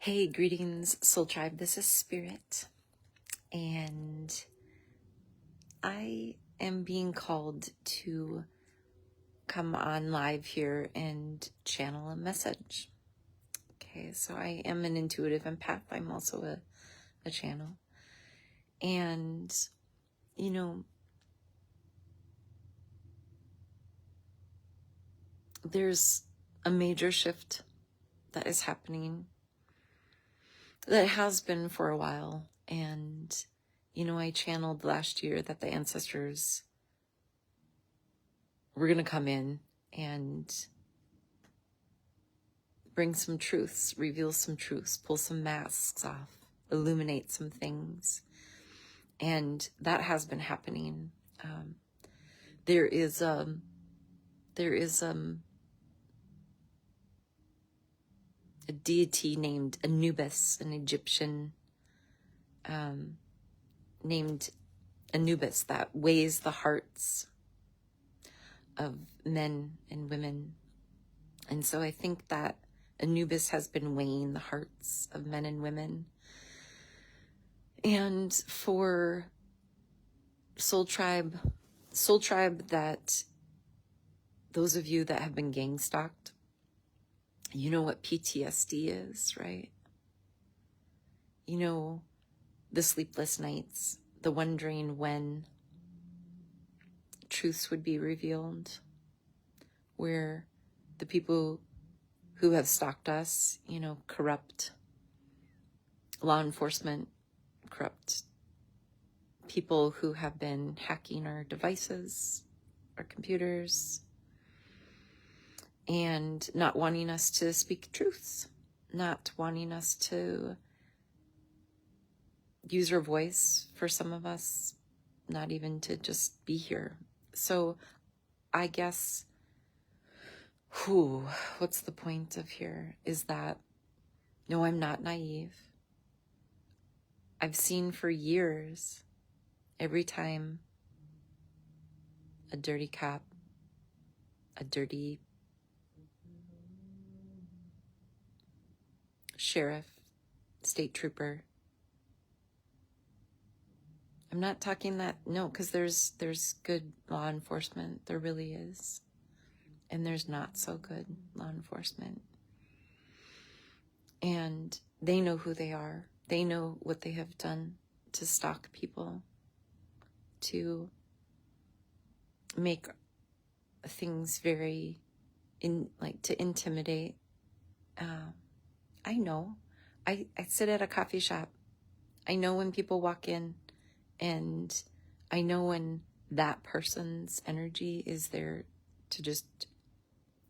Hey, greetings, Soul Tribe. This is Spirit, and I am being called to come on live here and channel a message. Okay, so I am an intuitive empath. I'm also a channel. And, you know, there's a major shift that is happening that has been for a while. And, you know, I channeled last year that the ancestors were going to come in and bring some truths, reveal some truths, pull some masks off, illuminate some things. And that has been happening. There is a deity named Anubis, an Egyptian named Anubis, that weighs the hearts of men and women. And so I think that Anubis has been weighing the hearts of men and women. And for Soul Tribe, that those of you that have been gang stalked, you know what PTSD is, right? You know, the sleepless nights, the wondering when truths would be revealed, where the people who have stalked us, you know, corrupt law enforcement, corrupt people who have been hacking our devices, our computers, and not wanting us to speak truths, not wanting us to use our voice, for some of us, not even to just be here. So I guess, what's the point of here is that, no, I'm not naive. I've seen for years, every time a dirty cop, a dirty sheriff, state trooper, I'm not talking that, no, because there's good law enforcement, there really is. And there's not so good law enforcement. And they know who they are. They know what they have done to stalk people, to make things very, to intimidate. I know. I sit at a coffee shop. I know when people walk in, and I know when that person's energy is there to just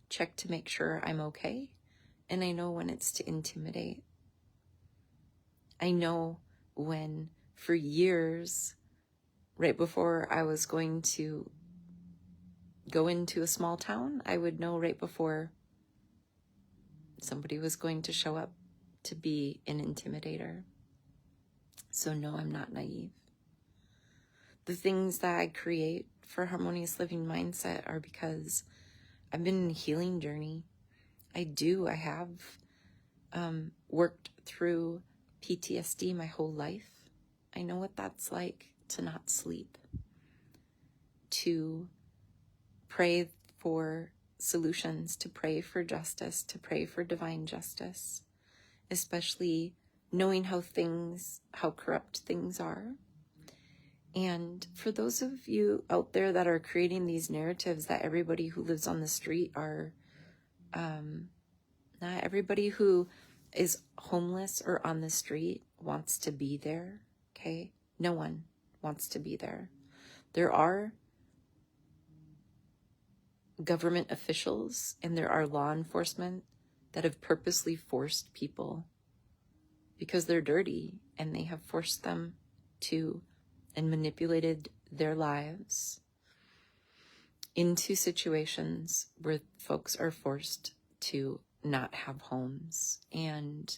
check to make sure I'm okay. And I know when it's to intimidate. I know when, for years, right before I was going to go into a small town, I would know right before somebody was going to show up to be an intimidator. So no, I'm not naive. The things that I create for Harmonious Living Mindset are because I've been in a healing journey. I have worked through PTSD my whole life. I know what that's like to not sleep, to pray for solutions, to pray for justice, to pray for divine justice, especially knowing how corrupt things are. And for those of you out there that are creating these narratives that everybody who lives on the street are, not everybody who is homeless or on the street wants to be there, okay? No one wants to be there. There are government officials and there are law enforcement that have purposely forced people, because they're dirty, and they have forced them to and manipulated their lives into situations where folks are forced to not have homes. And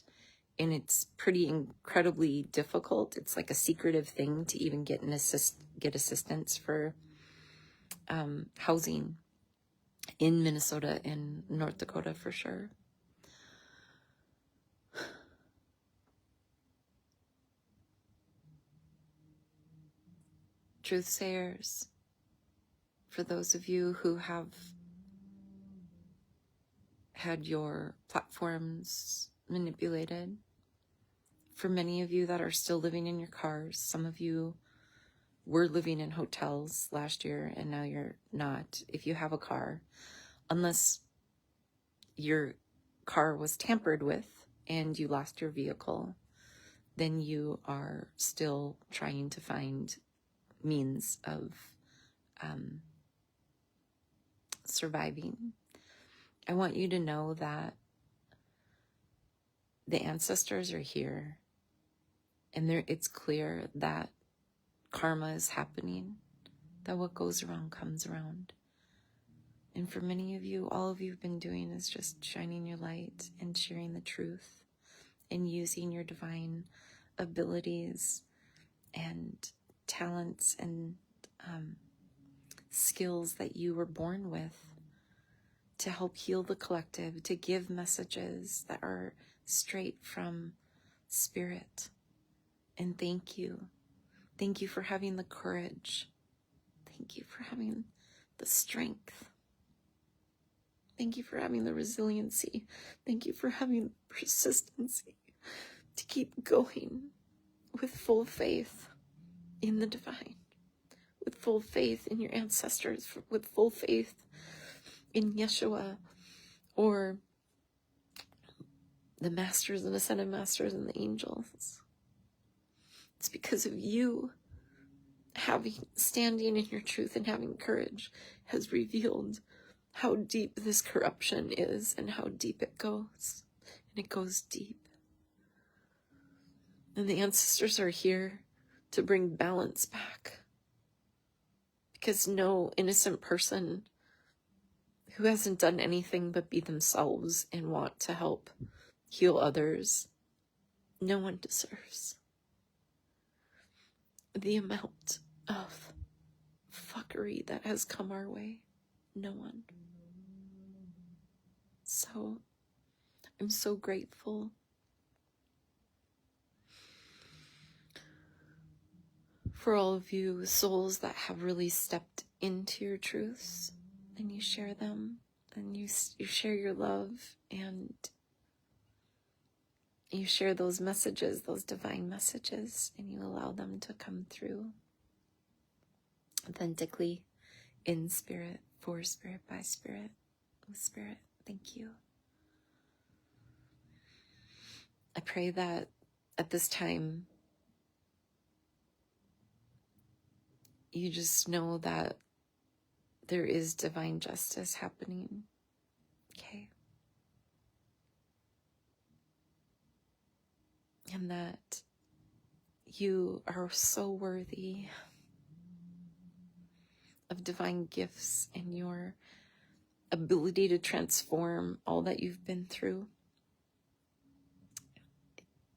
it's pretty incredibly difficult. It's like a secretive thing to even get assistance for housing in Minnesota and North Dakota for sure. truth sayers, for those of you who have had your platforms manipulated, for many of you that are still living in your cars, some of you were living in hotels last year and now you're not. If you have a car, unless your car was tampered with and you lost your vehicle, then you are still trying to find means of surviving. I want you to know that the ancestors are here, and it's clear that karma is happening, that what goes around comes around. And for many of you, all of you've been doing is just shining your light and sharing the truth and using your divine abilities and talents and skills that you were born with to help heal the collective, to give messages that are straight from spirit. And thank you. Thank you for having the courage. Thank you for having the strength. Thank you for having the resiliency. Thank you for having persistency to keep going with full faith in the divine, with full faith in your ancestors, with full faith in Yeshua, or the masters and ascended masters and the angels. It's because of you standing in your truth and having courage has revealed how deep this corruption is and how deep it goes. And it goes deep. And the ancestors are here to bring balance back. Because no innocent person who hasn't done anything but be themselves and want to help heal others, no one deserves the amount of fuckery that has come our way. No one. So, I'm so grateful for all of you souls that have really stepped into your truths, and you share them, and you share your love, and you share those messages, those divine messages, and you allow them to come through authentically, in spirit, for spirit, by spirit, with spirit. Thank you. I pray that at this time, you just know that there is divine justice happening. Okay? And that you are so worthy of divine gifts and your ability to transform all that you've been through.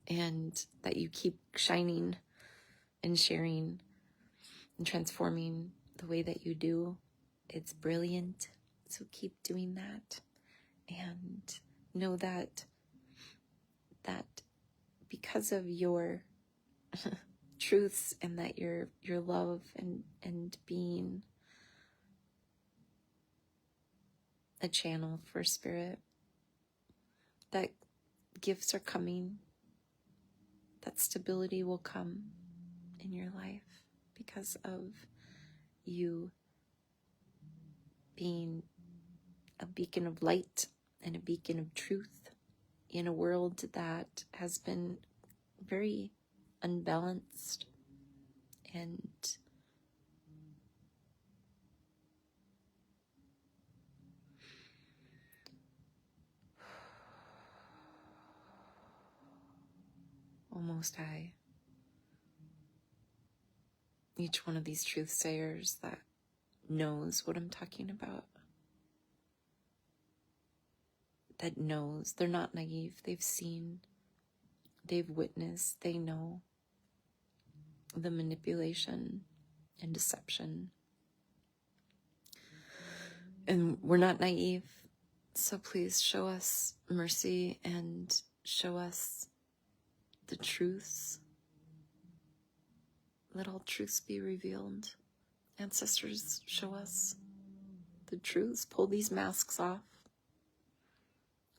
And that you keep shining and sharing and transforming the way that you do. It's brilliant. So keep doing that. And know that because of your truths and that your love and being a channel for spirit, that gifts are coming, that stability will come in your life because of you being a beacon of light and a beacon of truth in a world that has been very unbalanced and almost high. Each one of these truth sayers that knows what I'm talking about, that knows, they're not naive, they've seen, they've witnessed, they know the manipulation and deception. And we're not naive, so please show us mercy and show us the truths Let all truths be revealed. Ancestors, show us the truths. Pull these masks off.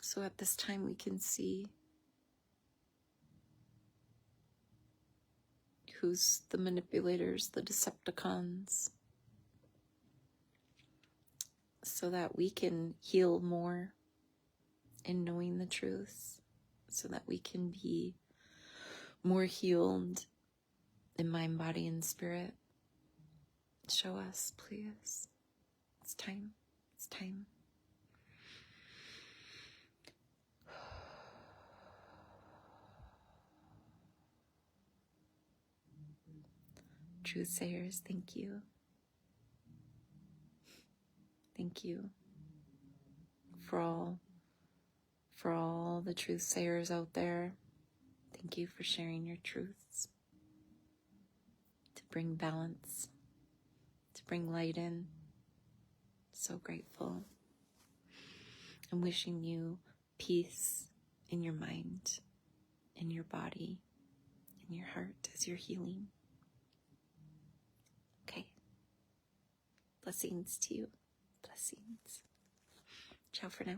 So at this time we can see who's the manipulators, the Decepticons, so that we can heal more in knowing the truths, so that we can be more healed in mind, body, and spirit. Show us, please. It's time. It's time. Truthsayers, thank you. Thank you for all the truthsayers out there. Thank you for sharing your truths to bring balance, to bring light in. So grateful. I'm wishing you peace in your mind, in your body, in your heart as you're healing. Okay. Blessings to you. Blessings. Ciao for now.